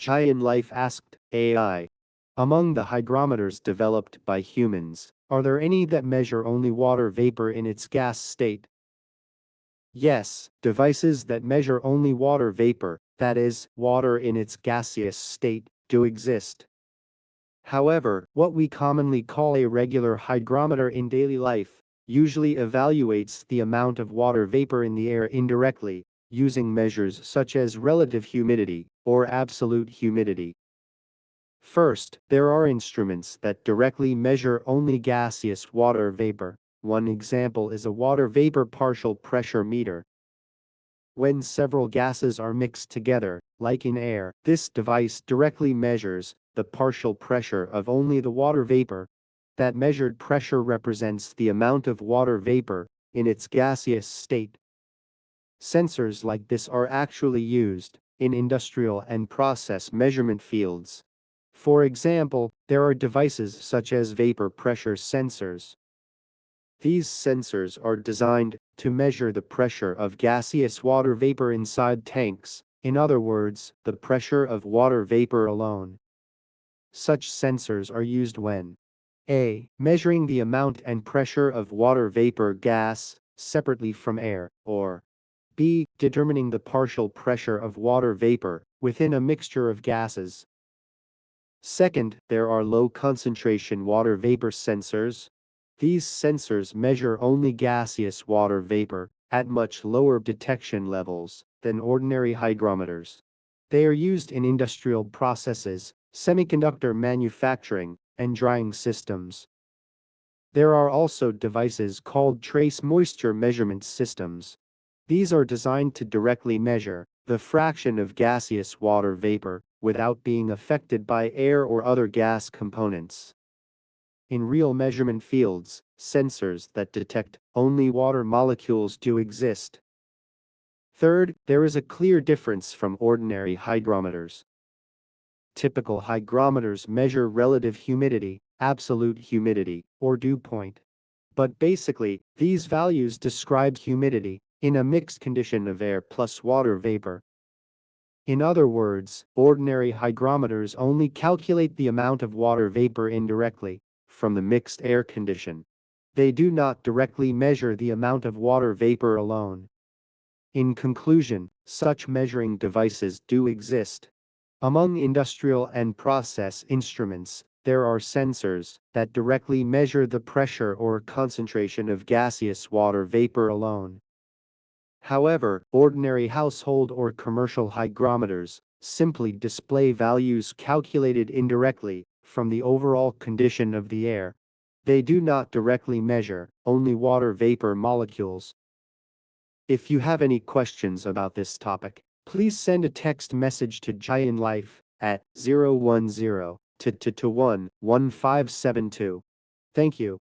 Giant Life asked AI. Among the hygrometers developed by humans, are there any that measure only water vapor in its gas state? Yes, devices that measure only water vapor, that is, water in its gaseous state, do exist. However, what we commonly call a regular hygrometer in daily life usually evaluates the amount of water vapor in the air indirectly, using measures such as relative humidity or absolute humidity. First, there are instruments that directly measure only gaseous water vapor. One example is a water vapor partial pressure meter. When several gases are mixed together, like in air, this device directly measures the partial pressure of only the water vapor. That measured pressure represents the amount of water vapor in its gaseous state. Sensors like this are actually used in industrial and process measurement fields. For example, there are devices such as vapor pressure sensors. These sensors are designed to measure the pressure of gaseous water vapor inside tanks, in other words, the pressure of water vapor alone. Such sensors are used when a. Measuring the amount and pressure of water vapor gas separately from air, or b. Determining the partial pressure of water vapor within a mixture of gases. Second, there are low-concentration water vapor sensors. These sensors measure only gaseous water vapor at much lower detection levels than ordinary hygrometers. They are used in industrial processes, semiconductor manufacturing, and drying systems. There are also devices called trace moisture measurement systems. These are designed to directly measure the fraction of gaseous water vapor without being affected by air or other gas components. In real measurement fields, sensors that detect only water molecules do exist. Third, there is a clear difference from ordinary hygrometers. Typical hygrometers measure relative humidity, absolute humidity, or dew point. But basically, these values describe humidity in a mixed condition of air plus water vapor. In other words, ordinary hygrometers only calculate the amount of water vapor indirectly from the mixed air condition. They do not directly measure the amount of water vapor alone. In conclusion, such measuring devices do exist. Among industrial and process instruments, there are sensors that directly measure the pressure or concentration of gaseous water vapor alone. However, ordinary household or commercial hygrometers simply display values calculated indirectly from the overall condition of the air. They do not directly measure only water vapor molecules. If you have any questions about this topic, please send a text message to Giant Life at 010 to 1572. Thank you.